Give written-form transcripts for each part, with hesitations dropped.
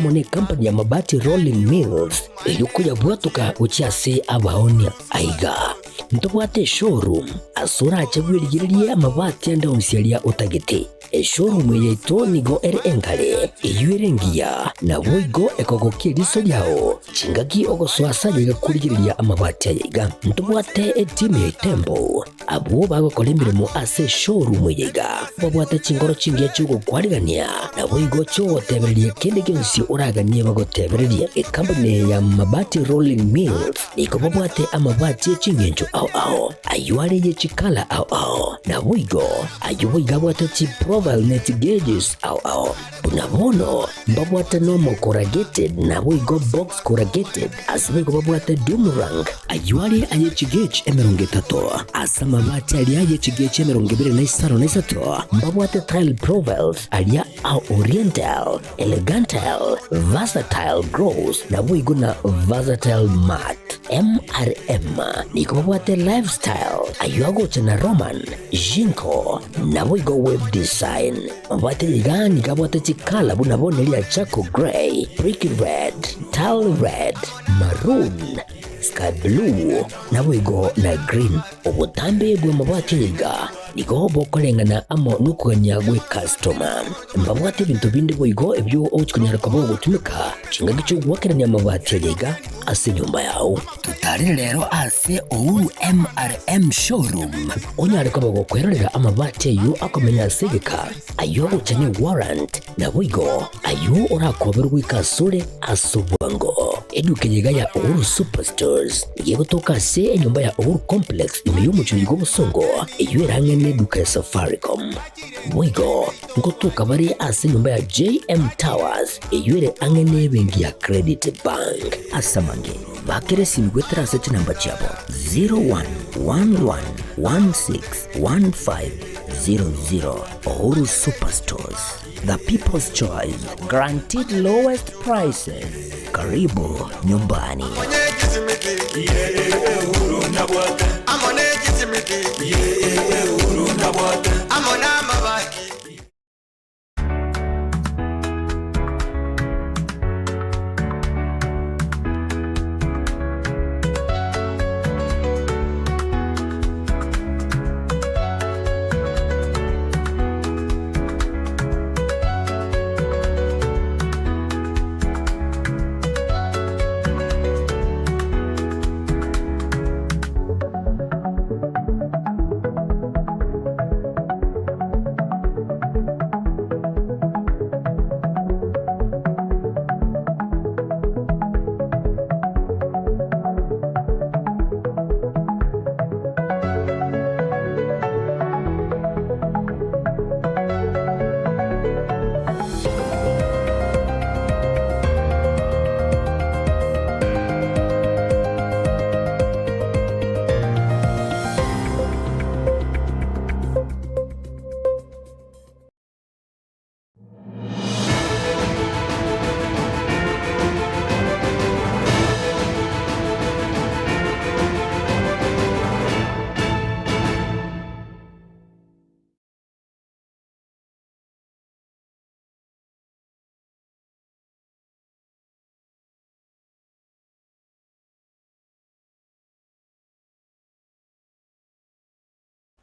amone company ya mabati Rolling Mills yuko yabwatuka uchiase abaonia aiga ntobwate showroom asura achabwirigirie amabati anda onsialia utagete showroom yeto nigo engale yuerengia na boigo ekogokiri riso yao chingaki ogoswasa yiga kurigiriria amabati yiga ntobwate team tembo abo bagokora mu ase showroom yiga babwate chingoro chingia chugo kwarigania na boigo cho tebererie kende gyonsi uraganie bagotebererie company ya mabati Rolling Mills niko babwate amabati chingenjo ao ayuare ye chikala ao na boigo ayuiga bwate chi profile net gauges ao bunabono babwate normal corrugated na boigo box corrugated asibe babwate Dumarang ayuare aye chigage emerongetato asama mabati ali aye chigage emerongibere na isaro na isato babwate tile profiles alia au oriental elegantal versatile gross na boigo na versatile mat MRM niko babwate lifestyle ayuago chana Roman Jinko na boigo web design babwate yigani kabwate chikala bunabone lia Chaco Gray, Brick Red, Tile Red, Maroon, Sky Blue na boigo na Green obutambe bwe mabwate yiga niko bokolengana amo nukuganya gwe customer mbabwate bintu bindi boigo ebyo ochikunyara kwabo gutumika chinga gicho gwakeranya amabati yiga ase nyumba yao tutari rero ase ouru MRM showroom onyare kwabo gukwerera amabati yu akomenya segeka ayo uchanye warrant na boigo ayo orakoberwa ikasure asubwango edukenyiga ya ouru superstores yego toka se nyumba ya ouru complex imeyumuchuligo busongo iyo erangene duka ya Safaricom boigo ngotuka bari ase nyumba ya JM Towers iyo angene bengi ya Credit Bank asamange bakere simgwetera sechi namba chabo 0111161500 Ouru Superstores, the people's choice, guaranteed lowest prices. Karibu nyumbani.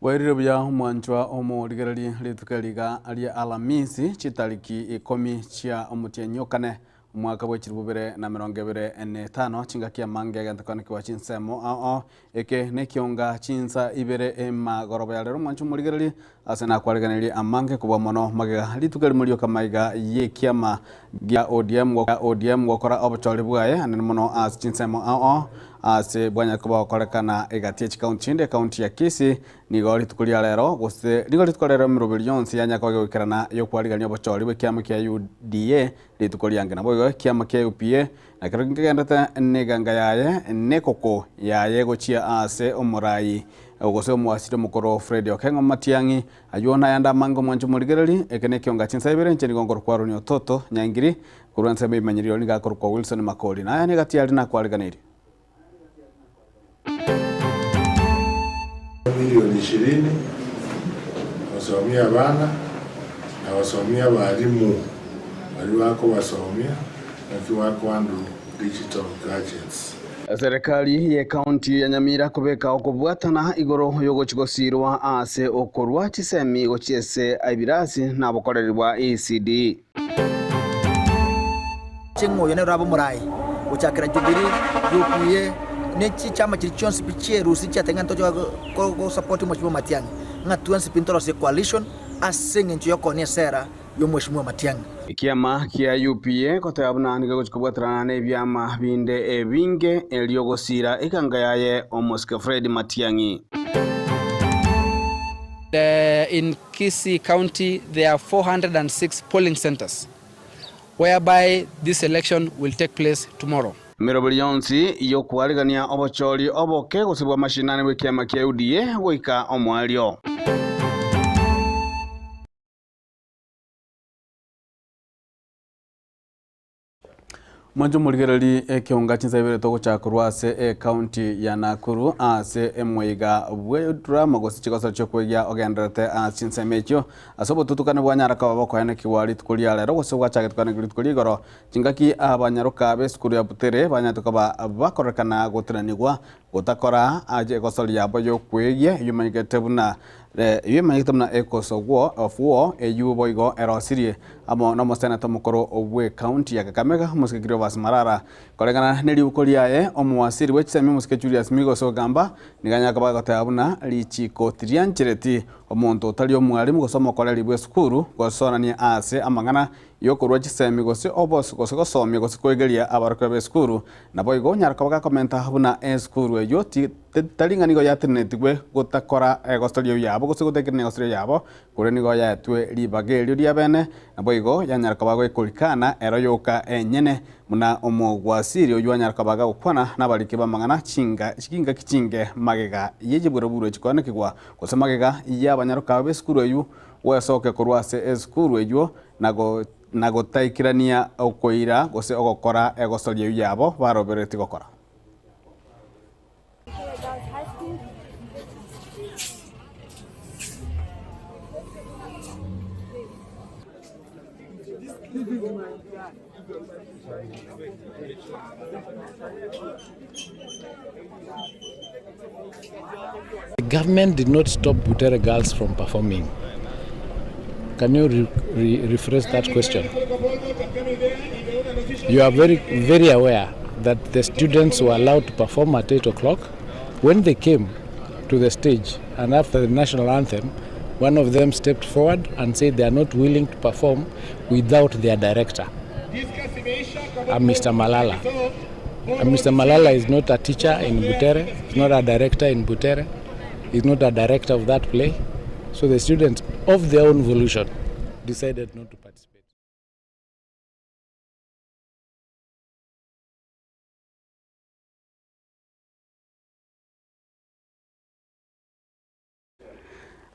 Wairire bya umwanjwa omurigereri litukaliga ali alamisi chitaliki 10 chia omutianyokane umwaka wa 2025 chingakia mange gantakana kwa chinsemo eke Ekeonga Chinsa Ibere magoroba ya lero mwanchu murigereri asena kwariganiri amange kuba mono magega litukali muri okamaiga ye kiama gya ODM wakora obacholi bwaye anene mono as chinsemo ase bwanya kuba korekana egatiech county ya Kisii nigo litukulia lero gose nigo litukolera mirobiri yonse yanya kwage wikarana yo kwarigania obacholi bwe kiama kya UDA litukulia ngena boyo kiama kya UPA na kirengendete neganga yaye nekoko yaye gochia ase omurai ogose omwasire mukoro Fred Okenga Matiangi ayona yanda mango mwanju murigereri ekene Ekeonga Chinsa Ibere ncheni gongoro kwa Haron Ototo nyangiri kuranse be manyiriro ni gakoro kwa Wilson Makoli na yani gati yali na kwariganiri milioni 20 wasomia bana na wasomia walimu waliwako wasomia Kiwakwandu digital gadgets. Serikali ya kaunti ya Nyamira kubeka okubwatana igoro yogochigosirwa ase okorwa chisemi gochiese Ibirasi na bokorerwa ECD. Chingo yone rabo murai uchakira jubiri yukuye nechi chama chilichonsi pichie rusi chatenga ntojo ko support mheshimiwa Matiang'i ngatuansi pintoro se coalition asenge ncho yokone sera yo mheshimiwa Matiang'i Ikiama kia UPA kotabuna niga gochikobwatrana ne byama binde ebinge eliogosira ikanga yaye omoske Fred Matiang'i. In Kisii County, there are 406 polling centers, whereby this election will take place tomorrow. Mirobili yonsi yokuarigania obochori oboke gusibwa mashinani w'ikiama kia UDA goika omwalio. Mwanjo muligereri Ekeonga Chinsa Ibere toko chakurwa ase county ya Nakuru ase emweiga bwedra magosi chikosa chokwegia ogenderete Chinsa mecho asobo tutukane bwanyaraka babakwane kiwali tukulia lero gose gwacha tukane gritukuli goro chingaki abanyaruka be skuru ya butere banyatuka bakorekana gotiranigwa gotakora aje gosoli yabo yo kwegie yumanyigetebuna yumanyigetebuna ekosogwo of war eyuboigo erosirie amo no senator mukoro obwe county ya Kakamega musikiro basmarara koregana neliukolia omwasiri wechisemi musikechurias migo sogamba niganya kabagotabuna lichiko trianchireti omonto otali omwalimu gosoma koreri bwe skuru gosonania ase amangana yokorwa chisemi gose obos gose gosomia gose kwegeria abaruka be skuru nabo igo nyaraka bagakomenta habuna skuru eyo talinganigo yatenetigwe gotakora gostolio yabo gose gotekirne gostolio yabo kure nigo yatwe libagelio liabene nabo igo yanyaraka bago ikurikana ero yoka enyene muna omogwasiri oyo yanyaraka baga gukwana nabalike bamangana chikinga kichinge magega yejiburo chikone kigwa gose magega yabanyaruka be skuru eyo wesoke korwase skuru eyo nago taikirania okoira gose ogokora egosolie yabo barobereti gokora. The government did not stop Butere girls from performing. Can you rephrase that question? You are very aware that the students were allowed to perform at 8 o'clock. When they came to the stage and after the national anthem, one of them stepped forward and said they are not willing to perform without their director, Mr. Malala. Mr. Malala is not a teacher in Butere, he's not a director in Butere, he's not a director of that play. So the students, of their own volition, decided not to participate.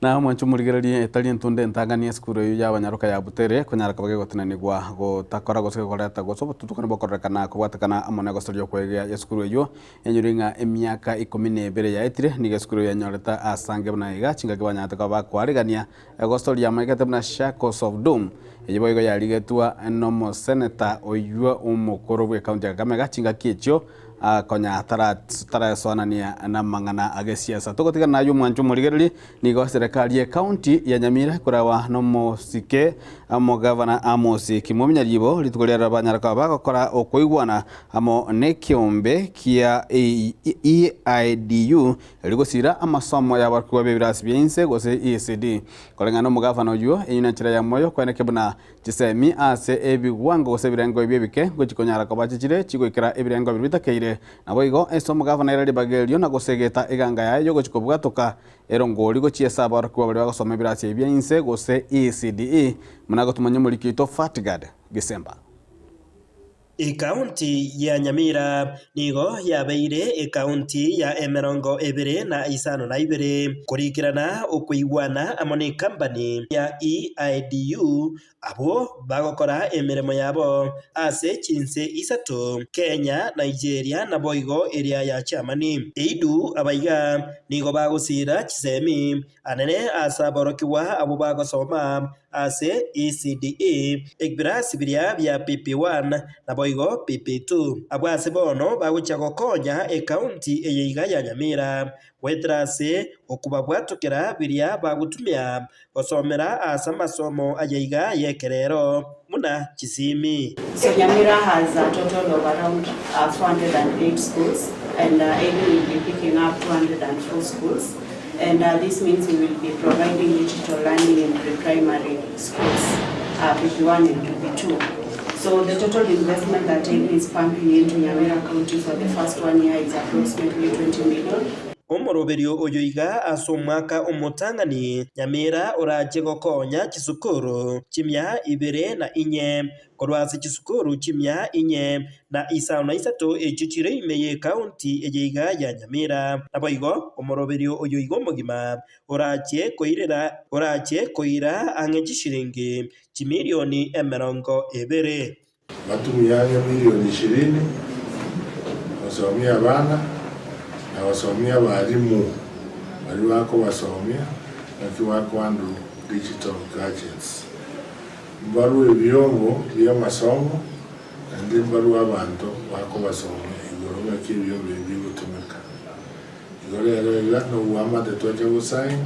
Na mwancho muligereri etali ntunde ntangania skuru yu ya banyaruka ya Butere kunyaraka bage gotinanigwa gotakora gose goreta goso tutukane bokorekana kubwatakana amone gosolio kwegea ya skuru yu enyuringa emyaka 12 ya etire nige skuru ya nyoreta asange bana iga chinga kibanyataka bakwarigania gosolio amagete bana shackles of doom ejiboigo ya ligetua nomo senator oyua umukoro bwe county ya Kakamega chinga kicho konya tara sonania na mangana agesiasa tugotiga nayo mwancho muligereri nigo serikali ya county ya Nyamira kurawa no mosike amo governor Amosi Kimomenya libo litukolera banyaraka bagakora okoigwana amo nekiombe kia EIDU ligosira amasomo ya barkuwa bebirasi byinse gose ECD kolengano mu governor yo enyinachira ya moyo kweneke buna chisemi ase ebigwango gose birengo ebyebike gokikonyara kabachire chigoikira ebirengo bibitakeire nabo igo esomo governor eri bagelio na gosegeta iganga yayo gochikobwatoka erongori gochiesa barkuwa bali bagosoma birasi byinse gose ECDE munago tumanye muri kito Fatgad Gesemba. Ikaunti ya Nyamira nigo yabeire ikaunti ya emerongo ebere na isano na ibere kurikirana ukuigwana amone company ya EIDU abo bagokora emiremo yabo ase chinse isato Kenya, Nigeria na boigo area ya Chamani. EIDU abaiga nigo bagosira chisemi anene asaborokiwa abo bagosoma ase ECDE Ibere sibiria bya PP1 na naboigo pipitu abwase bono bagucha gokonya ekaunti eyeiga ya Nyamira wetrase okubabwatukira biria bagutumia gosomera asa masomo ayeiga yekerero muna Kisimi. So Nyamira has a total of around 408 schools, and Ekeonga will be picking up 204 schools, and this means we will be providing digital learning in pre-primary schools, PP1 and PP2. So the total investment that Ekeonga is pumping into Nyamira County for the first 1 year is approximately 20 million. Omoroberio oyoiga asomwaka omotangani Nyamira oraje gokonya kisukuru chimya Ibere na inye korwasi kisukuru chimya inye na isano isato echichire imeye county eyeiga ya Nyamira naboigo omoroberio oyoiga omogima oraje koira angechishiringi chimilioni 20 Matumianga milioni 20 wasomia bana na wasomia walimu wali wako wasomia waki wandu digital gadgets mbaru ebyongo bya masomo kandi mbaru abantu wako wasomia igoro bakibyo bigutumika igoro no wama de toje gusain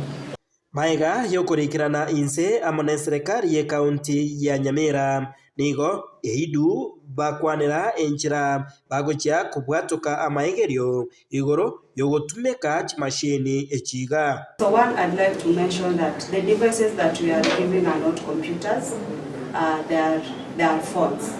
maiga yokurikirana inse amone serikali ye county ya Nyamira nigo eidu bakwanira enchira bagocha kubwatuka amaigerio igoro yogotumeka chimashini echiga. So one, I'd like to mention that the devices that we are giving are not computers, they are phones.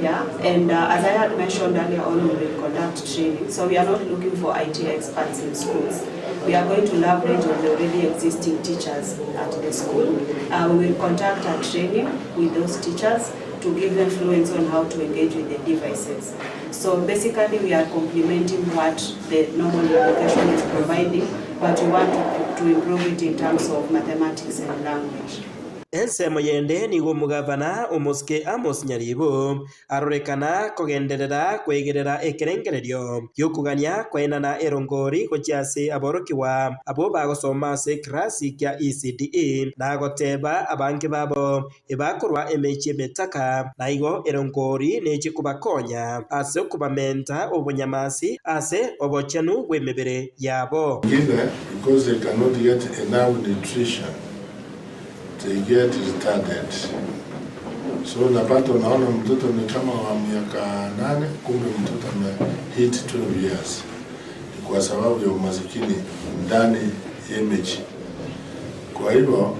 Yeah, and as I had mentioned earlier on, we will conduct training. So we are not looking for IT experts in schools. We are going to leverage on the already existing teachers at the school. We will conduct a training with those teachers to give them fluency on how to engage with the devices. So basically we are complementing what the normal education is providing, but we want to improve it in terms of mathematics and language. Ensemo yende nigo mugavana omoske Amos Nyaribo arorekana kogenderera kwegerera ekerengererio yokugania kwenana erongori gochiase aborokiwa abo bagosoma se klasi kya ECDE na goteba abange babo ebakorwa emechi metaka na igo erongori nechi kubakonya ase kubamenta obonyamasi ase obochenu bwemebere yabo because they cannot get enough nutrition. They get retarded. So napata unaona mtoto ni kama wa miaka 8 kumbe mtoto hit 12 years. Ni kwa sababu ya umasikini ndani ya mechi. Kwa hivyo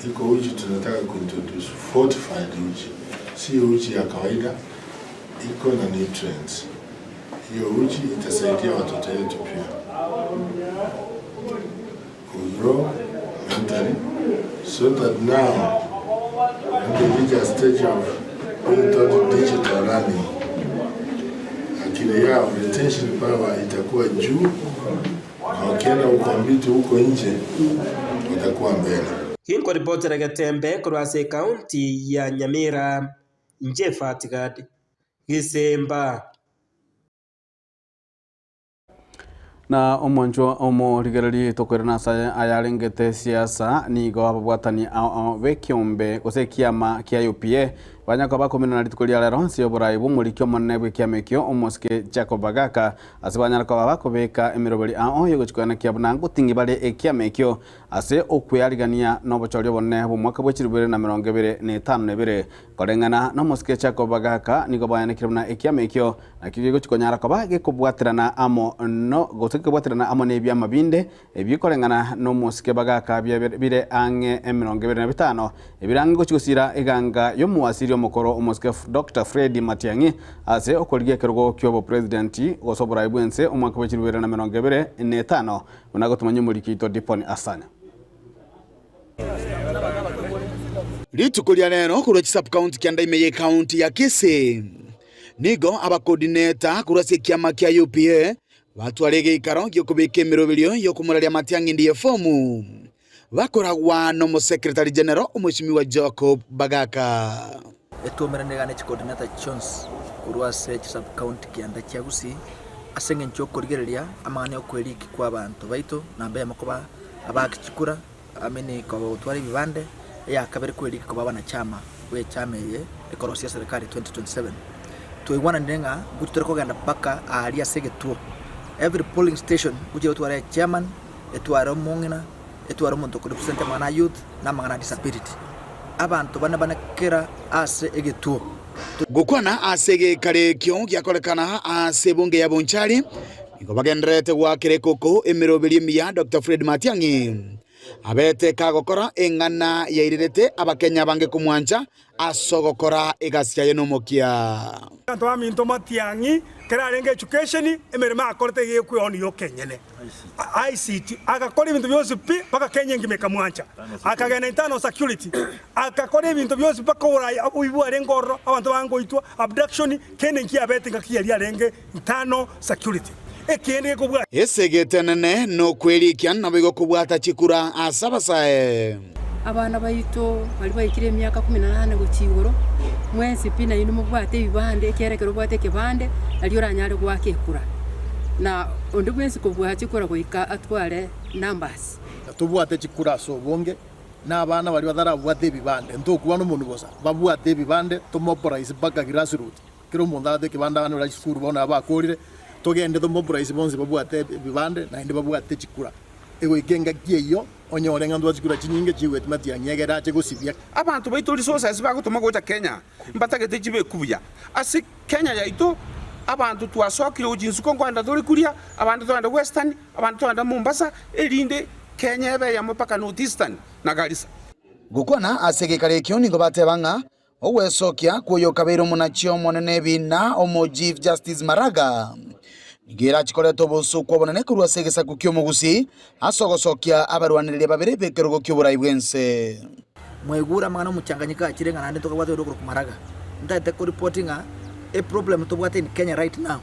iko uji tunataka kuintroduce fortified uji. Si uji ya kawaida, iko na nutrients. Hiyo uji itasaidia watoto wetu pia kugrow mentally, so that now when they reach a stage of digital learning, akili yao retention power itakuwa juu, na wakienda ukombitu huko nje watakuwa mbele. Hinko ripoti Getembe kurwase county ya Nyamira nje Fatigadi Gisemba. Na omonjo omorigereri tokwirana sa ayarengete siasa nigo ababwatani bekiombe gose kiama kia UPA banyako bakomina na ritukuria lero sio borai bumurikyo monne bwe kiamekyo omoske Jacob Bagaka asibanyara kwa bakobeka emiroberi yogochikwana kiabuna ngutingi bale ekiamekyo ase okwyarigania no bochorio bonne bumwaka bwe 2025 nebere korengana no moske Jacob Bagaka nigo bayane kiruna ekiamekyo na kigo chikonyara kwa bage kubwatirana amo no kubwatirana amo ne byama binde ebyikorengana no moske Bagaka bire ange 2025 ebirango chikosira eganga yo muwasiri omukoro omoske Dr. Freddy Matiang'i ase okoligia kerogo kyobo presidenti gosobora ibwense omwaka wa 2025 unagotumanya mulikito Diponi Asanya Litukulia lero kuro chisub county kianda imeye county ya Kisii nigo abakoordinator kurase kiama kia UPA batwarege ikaro gyo kubika emirobelio yo kumuralia Matiang'i ndiye fomu bakoragwa no mo secretary general Mheshimiwa Jacob Bagaka etumeranegane coordinator Chinsa kurwase chisub county kianda kia Kisii asenge ncho kurigereria amane okweliki kwa abantu baito nambe makoba abakikura amene ko twari bibande ya kabere kweliki ko bana chama we chama ye ekorosia serikali 2027 tuigwana nenga gututore kugenda paka aria segetuo every polling station guje utware chairman etware mongina etware muntu ku represent mana youth na mangana disability abantu bana kera ase egetuo gukwana asege kare kyo gyakorekana ase bunge ya Bonchari niko bagendrete gwakire koko emirobiri ya Dr. Fred Matiang'i abete kagokora engana yairirete abakenya bange kumwanja asogokora egasya yenomokia Anto aminto Matiang'i kerarenge education emerema akorete yekuyoni yo kenyene ICT akakora ibintu byose paka Kenya ngimeka mwanja akagena internal security akakora ibintu byose paka uraya uibu arengoro abantu bangoitwa abduction kene nkiabete ngakiyali arenge internal security ekende kubwa esegetenene no kwerikia nabigo kubwata chikura asabasae abana bayito bali bayikire emyaka 18 gukigoro mwezi pina yino mubwate ibande kerekero bwate kebande aliyo ranyale gwake kura na ondi mwezi kubwa chikura goika atware numbers tubwate chikura so bonge na abana bali badara bwate bibande ntokuwa no mundu bosa babwate bibande tomoprice baka grassroots kiro mundade kibanda bana bali skuru bona abakorire togende tomoprice bonse babwate bibande na indi babwate chikura ego ikenga kiyo onyore ngandwa chikura chinyinge chiwet Matiang'i egera chegusibia abantu baitu resources bagutuma gocha Kenya mbatagete chibe kubya asi Kenya yaito abantu twasokire ujinsu kongwanda dori kuria abantu twanda western abantu twanda Mombasa elinde Kenya ebe ya mpaka northeastern na Garissa gukwana asege kare kyo ningo batebanga owesokia kuyo kabero munachio monene bina omo Chief Justice Maraga Nigira chikoleto bosu kwa bonane kurwa segesa kukyo mugusi asogosokia abarwanirire babere bekerugo kyobura ibwense mwegura mangana muchanganyika achirenga nande toka bwate roko kumaraga ndate ko reporting a problem to bwate in Kenya right now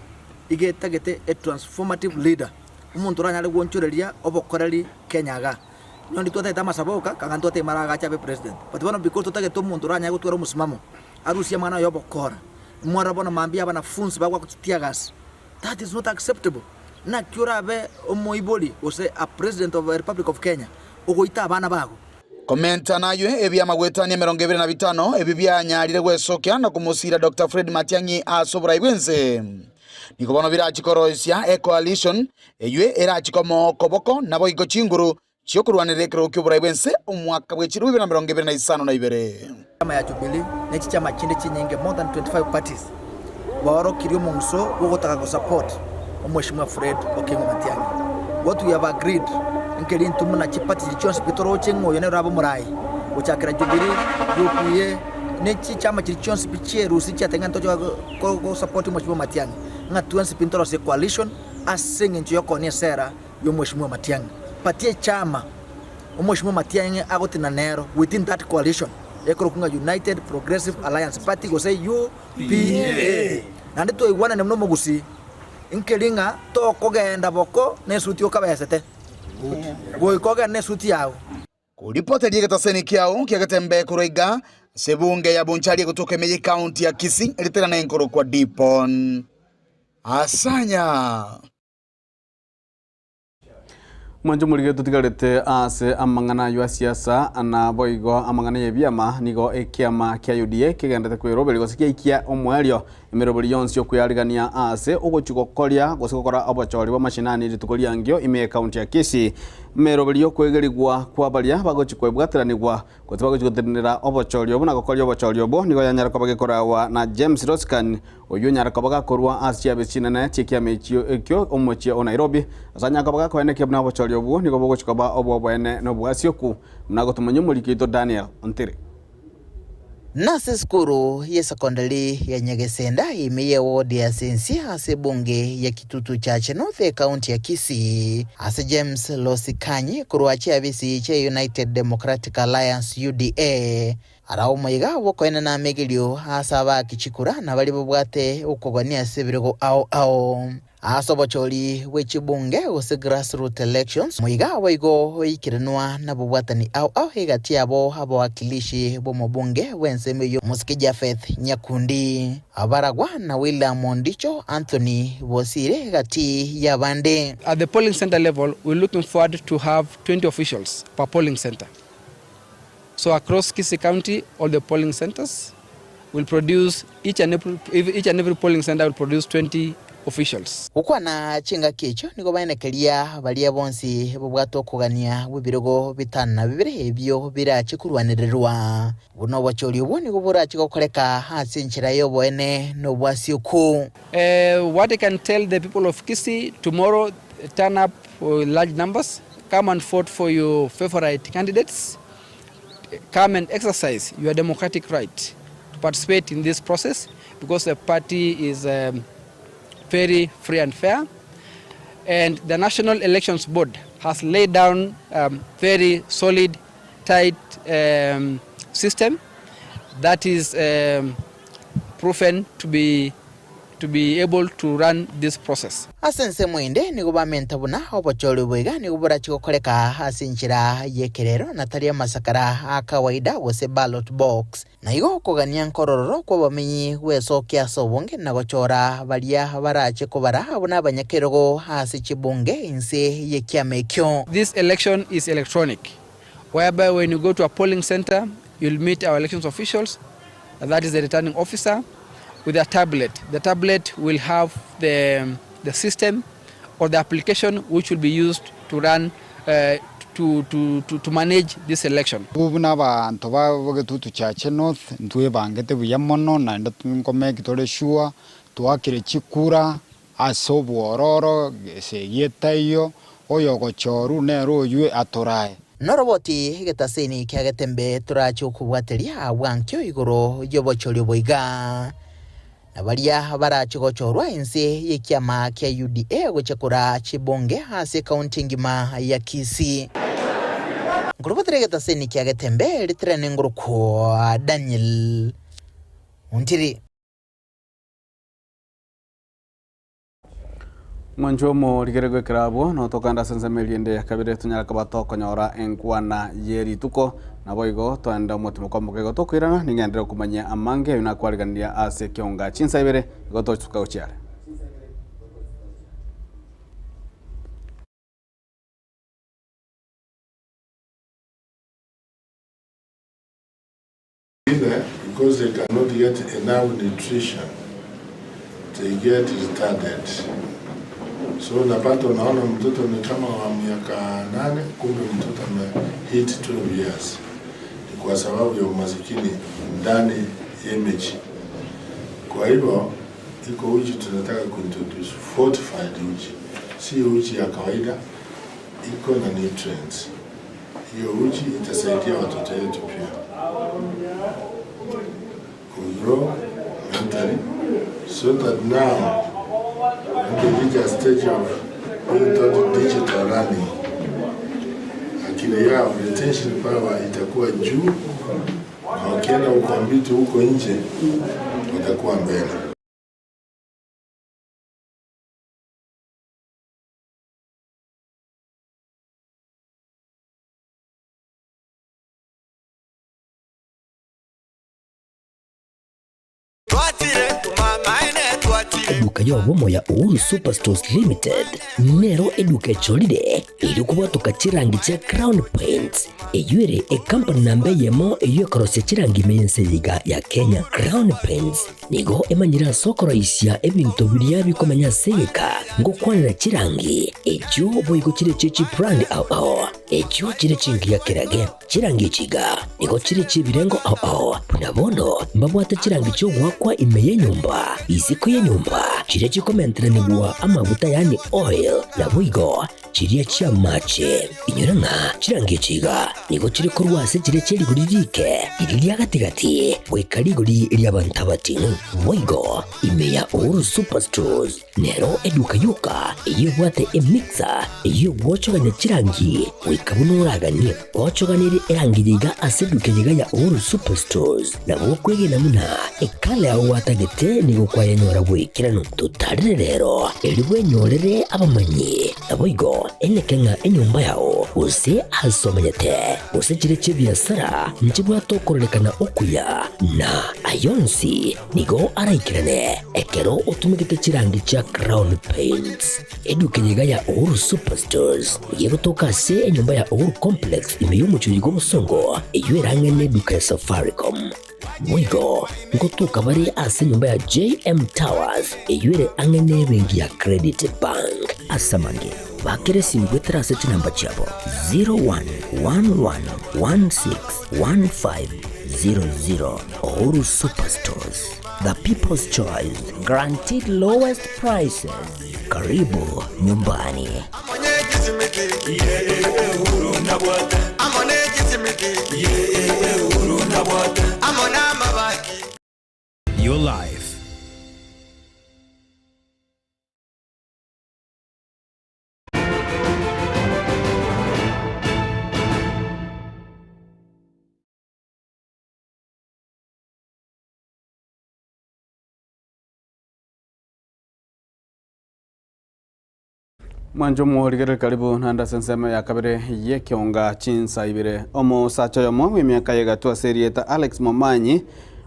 igetagete a transformative leader umuntu ranyale gwonchoreria obokoreri Kenya ga nyondi twata tamasaboka kanganto te maraga chabe president but bona because totage to umuntu ranyale gutwara musimamo arusia mwana yobokora mwara bona mambia bana funsi bagwa kutia gas. That is not acceptable. Na kyura be omoiboli ose a president of the Republic of Kenya ogoita abana bago. Komenta nayo ebya magwetani 25 ebibya nyarire gwesokya na kumusira Dr. Fred Matiang'i asobora ibwense. Niko bono bira chikoroisia e coalition eywe era chikomo koboko nabo iko chinguru chyokurwanire kero kyobora ibwense omwaka bwechiru 2025 na Ibere. Chama ya Jubilee ne chama chinde chinyinge more than 25 parties. Waro kirio mongso wogotaka go support omweshimwa Fred Okengo Matiang'i. What we have agreed nkeli ntumu na chipati chichonse pitoro chengo yone rabo murai uchakira Jubilee UPA nechi chama chichonse picheru si chatenga ntojo go support omweshimwa Matiang'i ngatuansi pintoro se coalition asenge ncho yokone sera yomweshimwa Matiang'i patie chama omweshimwa Matiang'i agotina nero within that coalition ekorokunga United Progressive Alliance Party go say UPA nande to igwana nemno mugusi inkelinga to kogenda boko nesuti okabesete go ikoga nesuti yawo kuripota liyegetaseni kyao kyegetembe kureiga sebunge ya Bonchari kutoka Emeye County ya Kisii elitera na enkoro kwa Dipon asanya Mwanjo mulige tutigarete ase amangana ya siasa na boigo amangana ya biama nigo ekiama kya UDA kigendete kwiroberi gosikia ikia omwelio emeroberi yonsi okuyarigania ase ogochukokoria gosikokora obochori wa mashinani ritukoria ngio Emeye County ya Kisii meroberi okwegerigwa kwabaria bagochikwebwatiranigwa gotibagochikotenera obochori obuna gokoria obochori obo nigo yanyara kobagekorawa na James Roscan oyo nyara kobaga ase abechinene chikiama ekyo omochie o Nairobi asanya kobaga koeneke buna obochori obo nigo bogochikoba obo bwene no bwasioku mnagotumanyo mulikito Daniel Ontiri Nasi skuru ya sekondari ya Nyagesenda Emeye ward ya Sensi ase bunge ya Kitutu Chache North County ya Kisii ase James Losikanyi kuruachi abisi cha United Democratic Alliance UDA arao mwiga wokoena na megilio asaba kichikura na bali bobwate ukogania sebirego ao asobocholi wechibunge ose grassroots elections mwiga waigo ikirenwa na bobwatani au hegati yabo abawakilishi bomobunge wensemeyo Musikija Faith Nyakundi abaragwa na William Mondicho Anthony Bosire gati ya bande. At the polling center level, we're looking forward to have 20 officials per polling center. So across Kisii County, all the polling centers, will produce each and every polling center will produce 20 officials. Ukwana chinga kicho niko banekeria balia bonsi bubwato kugania bwibirogo bitana bibire ebyo birachikurwanirwa buno bachori uboni kubura chikokoreka hasi nchira yobo ene no bwasiuku. What I can tell the people of Kisii, tomorrow turn up large numbers, come and vote for your favorite candidates, come and exercise your democratic right to participate in this process, because the party is very free and fair, and the National Elections Board has laid down very solid, tight system that is proven to be able to run this process. Asense mwende ni gubamenta buna obochole bwega ni gubura chikokoreka hasinchira yekerero natalia masakara akawaida wose ballot box na igo kogania nkororo kwa bamenyi wesokia sobonge na gochora balia barache kubara abuna banyakerogo hasi chibonge inse yekiamekyo. This election is electronic, whereby when you go to a polling center, you'll meet our elections officials, and that is the returning officer, with a tablet. The tablet will have the system or the application which will be used to run to manage this election. Ubuna ba antoba bogetutu chache north ntwe bangete buyamono na ndatunkomeye kitole shua tuakire chikura asobu ororo se yetayo oyogochoru nero yue atorae. Noroboti getaseni kya Getembe turacho kubwatelia wankyo igoro yobocholi boiga. Nabalia baracho gochorwa inse yekiama kya UDA gochekura chibonge hasi kaunti ngima ya Kisii. Ngorobotere getaseni kya Getembe litrene nguruko Daniel Untiri. Mwanjomo ligerego kirabo no tokanda sense meliende kabire tunyara kabato konyora enkwana yeri tuko naboigo twanda mutimo kwa mugego tokwirana ningendera kumanya amange yuna kwaligandia ase Ekeonga Chinsa Ibere goto tuka uchiare. Because they cannot get enough nutrition, they get retarded. So napata unaona mtoto ni kama wa miaka 8, kumbe mtoto hit 12 years. Ni kwa sababu ya umasikini ndani ya mechi. Kwa hivyo iko uji tunataka kuintroduce fortified uji. Si uji ya kawaida, iko na nutrients. Hiyo uji itasaidia watoto wetu pia grow mentally, so that now when they reach a stage of digital running, akili yao retention power itakuwa juu, na wakienda ukambiti huko nje watakuwa mbele. Eduka yobomo ya Uhuru Superstores Limited nero eduka cholide ilikuwa tukachirangi cha Crown Paints eyure company nambe yemo eyo korose chirangi mense liga ya Kenya. Crown Paints nigo emanyira sokoro isia ebintu bilia bikomanya seka ngo kwanira chirangi ejo boyiko chire chichi brand ao ejo chire chingi ya kirage chirangi chiga nigo chire chibirengo ao punabono mbabwata chirangi cyo gwakwa imeye nyumba iziko ya nyumba chire chikomentera nibwa amavuta yani oil na buigo chiriya chia mache inyuranga chirangi chiga nigo chire kurwase chire chiri guririke iriya gatigati wekariguri iriya bantabatinu buigo imeya Uhuru Superstores nero eduka yuka iyo bwate emixer iyo bwochoganya chirangi wikabunuraganye bwochoganire erangiriga aseduke yiga ya Uhuru Superstores na bokwege namuna ekale aho watagete nigo kwayanyora bwikirano tutarire rero elibwe nyorere abamanyi naboigo enekenga enyumba yao use asomanyete use chire chibiasara nchibwa tokorelekana okuya na ayonsi nigo araikirane ekero utumikite chirangi cha Crown Paints eduke yiga ya Uhuru Superstores yego toka se enyumba ya Uhuru Complex imeyumuchuri go musongo eyuerangene duka ya Safaricom mwigo ngutuka bari ase nyumba ya JM Towers eyure angene bengi ya Credit Bank asamange bakere simbwetera ase namba chabo 0111161500 Oru Superstores, the people's choice, guaranteed lowest prices. Karibu nyumbani. Your life. Mwanjo muhorigere karibu nanda sensema ya kabere Ekeonga Chinsa Ibere omo sacho yomo w'imyaka yegatu aserieta Alex Momanyi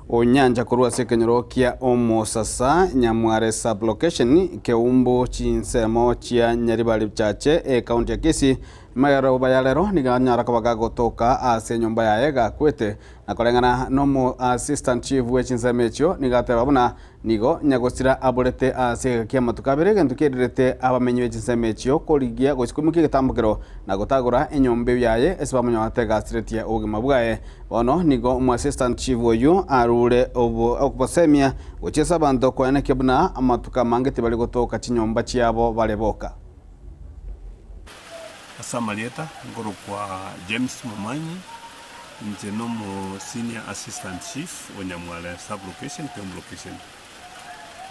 onyanja kurwa sekenyoro kia omo sasa Nyamware sublocation keumbo chinsemo chia Nyaribali chache county ya Kisii magaro bayalero niganyara kabaga gotoka ase nyumba yaye gakwete nakolengana nomo assistant chief we chinsemechio nigateba buna nigo nyagosira aborete ase kia matukabere gentukerete abamenyi we chinsemechio korigia gosikumukie getambukero na gotagura enyombe yaye esibamunyo atega streetia ogima bwaye bono nigo mu assistant chief oyu arure okubosemia gochesa bando kweneke buna amatuka mangete bali gotoka chinyomba chiabo baleboka. Asamalieta ngoro kwa James Momanyi nje nomo senior assistant chief wa Nyamware sublocation kembo location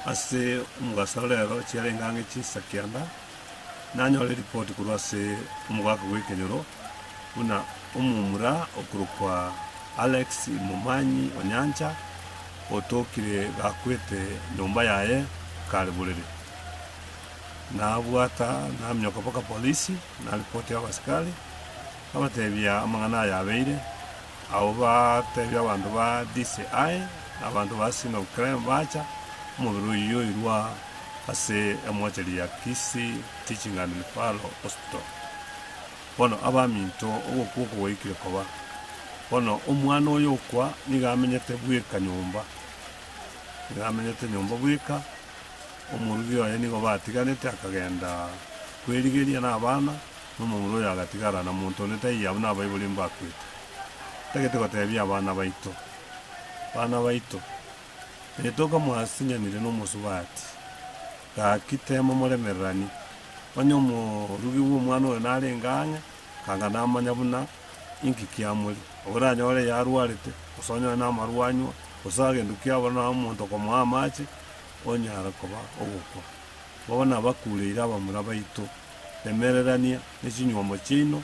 ase umugasalero chiarengange Chinsa kianda nanyole report kurwase umugaka wekenyoro una umumura okuru kwa Alex Momanyi onyanja otokire gakwete nyumba yaye kaliburere na buata na mnyoka poka polisi na ripoti ya askari kama tebya amangana yabeire abo batebya abantu ba DCI abantu basino crime bacha mu yo irwa ase amwacheli ya Kisii Teaching and Referral Hospital bono abaminto obukuko wikire koba bono omwana oyo kwa nigamenyete bweka nyumba bweka omurugyo aye nigo batiganete akagenda kwerigeria n'abana n'umumuro yagatigara na muntu nete yabona abayibuli mbakwita tegete gotebya abana baito etoka mwasinyanire n'omusubati gakitemo muremerani banyomo rugi w'umwana we narenganya kanga namanya buna inki kiamuri oranyore yarwarite usonyo n'amarwanyo usagendukia abana muntu komwamache onyara koba ogukwa babona bakuleira abamura baito emererania n'ekinywomo kino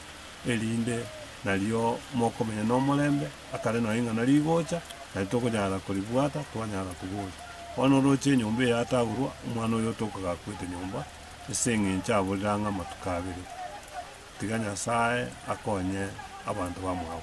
erinde nalyo mokomenya n'omulembe akale noinga naligocha naitokonyara kulibwata twanyara kugocha wano roche enyomba yatagurwa omwana oyo tokaga kwete nyomba eseng'encha aburiranga matukabiri tiga Nyasaye akonye abantu bamwabo.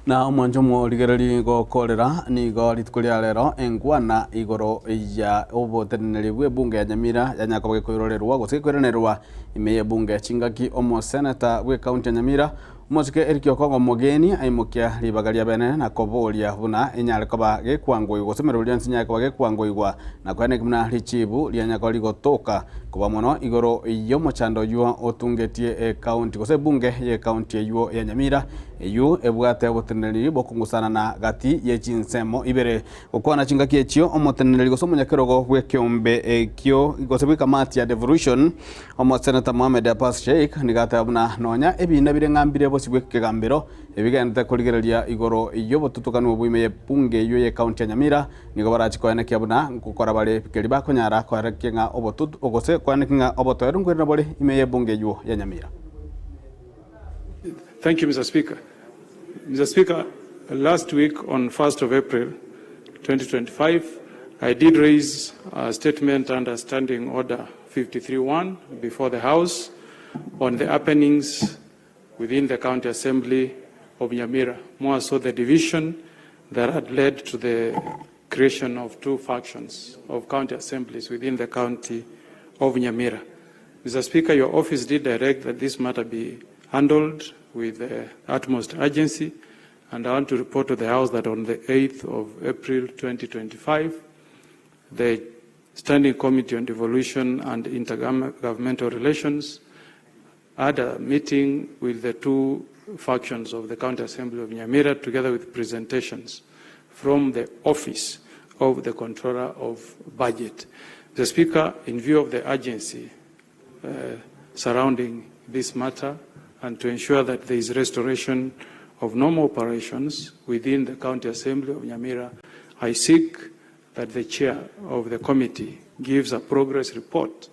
Na omwanjo morigereri gokorera nigo ritukuria rero engwana igoro ya oboteneri bwe bunge ya Nyamira yanyakobe kwirorerwa gosekwerenerwa imeye bunge chingaki omo senator bwe county ya Nyamira Mosike Ekeonga mogeni aimukia ribagaria bene na koboria buna enyale koba gekwangwa igosomero lyansi nyaka koba gekwangwa na kwane kimna richibu lyanyako ligotoka koba mono igoro iyo mochando yuo otungetie county gose bunge ye county yuo ya Nyamira yu ebwate oboteneri bokungusana na gati ye Chinsemo Ibere okwana chingaki echio omoteneri gosomo nyakerogo bwe Kiombe ekio gosebwe kamati ya devolution omo senator Mohamed Abbas Sheikh nigata buna nonya ebina bire ngambire bosibwe kegambero ebigenda kurigereria igoro iyo botutukanu obwime bunge iyo ye county ya Nyamira nigo barachi koene kiabuna gukora bare keri bakonyara kwarekenga obotutu ogose kwanekinga obotoero ngwirina bole imeye bunge iyo ya Nyamira. Thank you, Mr. Speaker. Mr. Speaker, last week on 1st of April 2025, I did raise a statement under Standing Order 53-1 before the House on the happenings within the County Assembly of Nyamira, more so the division that had led to the creation of two factions of county assemblies within the County of Nyamira. Mr. Speaker, your office did direct that this matter be handled with the utmost urgency, and I want to report to the House that on the 8th of April 2025, the Standing Committee on Devolution and Intergovernmental Relations had a meeting with the two factions of the County Assembly of Nyamira, together with presentations from the Office of the Controller of Budget. The Speaker, in view of the urgency surrounding this matter and to ensure that there is restoration of normal operations within the County Assembly of Nyamira, I seek that the Chair of the committee gives a progress report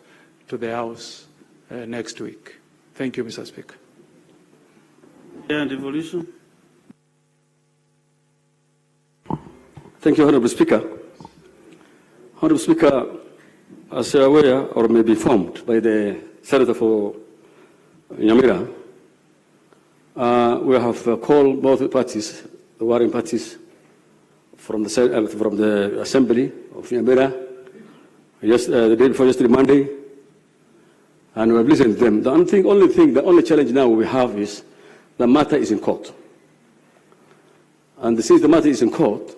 to the House next week. Thank you, Mr. Speaker. And devolution. Thank you, Honourable Speaker. Honourable Speaker, as you are aware or may be informed by the Senator for Nyamira, we have called both parties, the warring parties, from the Assembly of Ibere, the day before yesterday, Monday, and we have listened to them. The only challenge now we have is the matter is in court. And since the matter is in court,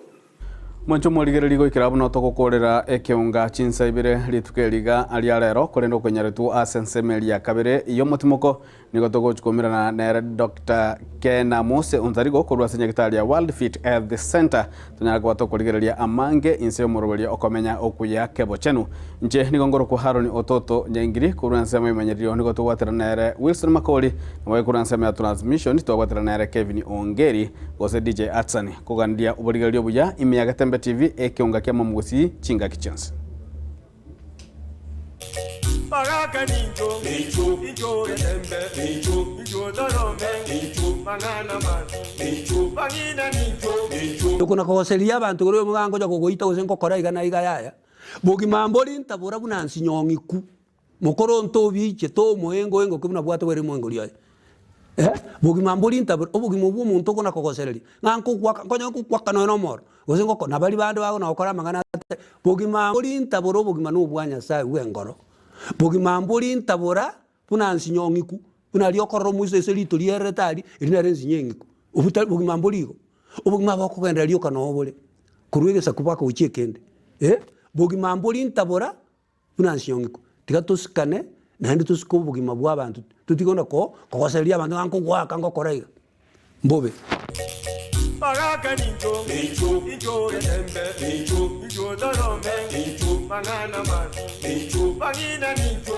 Mwancho mwaligere ligo ikirabu no toko korera Ekeonga Chinsa Ibere lituke liga aliarero korendo kwenyaretu asensemeli ya kabere iyo mutimoko nigo toko chukomirana na Dr. Kena Mose Unzarigo korwa senyekitali ya World Fit Health Center tunyara kwa toko ligerelia amange inseyo morobeli okomenya okuya kebo chenu nje nigo ngoro ku Haron Ototo nyengiri korwa nsema imanyerio nigo tuwatira na Wilson Makoli na korwa nsema ya transmission tuwatira na Kevin Ongeri gose DJ Atsani kogandia uboligerio buya imiya Getembe TV Ekeonga kya mamugosi chinga Chinsa. Tukuna koselia abantu kuri mugango jo kugoita usenko kora igana igaya. Bogi mamboli ntabura bunansi nyongiku. Mukoro ntobi che to muhengo kubuna bwato weri mwengo liya. Bogi mamboli ntabura obogi mubu muntu kona koselia. Nganko kwa konyo kwa kanono moro. Usenko kona bali bando bago na okora mangana. Bogi mamboli ntabura bogi manu bwanya sai wengoro. Bogi mamboli ntabura bunansi nyongiku. Una liokoro muise selito lieretali ina renzi nyengiku. Ubuta bogi mamboli go. Obugima bako kwenda lyoka no obole kurwegesa kubaka uchekende bogi mamboli ntabora bunanshongiko tikatosikane nandi tusiko bugima bwa abantu tutikona ko koselia abantu anko gwa kango koraiga mbobe Paraka ninjo ninjo Getembe ninjo dorome ninjo mangana man ninjo bangina ninjo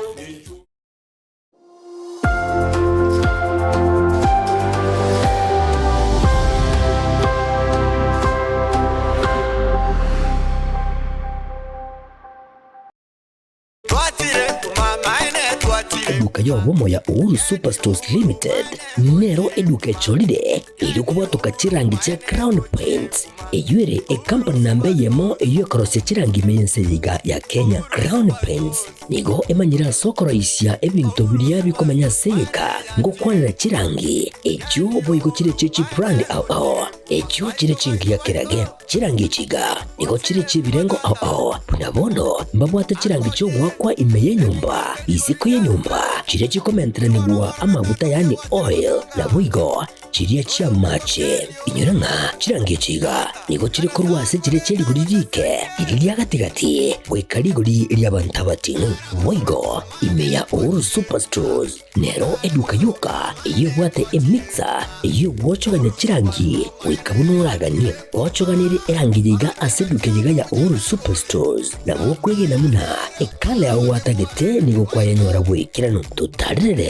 Eduka yobomo ya Uhuru Superstores Limited nero eduka cholide ili kubatoka chirangi cha Crown Paints eyure company nambe yemo iyo karose chirangi mense yiga ya Kenya. Crown Paints nigo emanyira sokoro isya ebintu biriya bikomanya seka ngo kwanira chirangi ejo boyiko chire chichi brand ao ejo chire chingi ya kirage chirangi chiga nigo chire chibirengo ao punabono mbabwata chirangi cyo wakwa imeye nyumba isiko ya nyumba chire chikomentera nibwa amavuta yani oil na buigo chiriya chia mache inyuranga chirangi chiga nigo chire korwase chire cheri guririke iriya gatigati wekari guri iriya bantabati buigo imeya Uhuru Superstores nero eduka yuka iyo bwate emixer iyo wochoganya chirangi wekabunuraganye wochoganire erangi yiga aseduke yiga ya Uhuru Superstores na bokwege namuna ekale aho watagete nigo kwayanyora bwekirano tutarire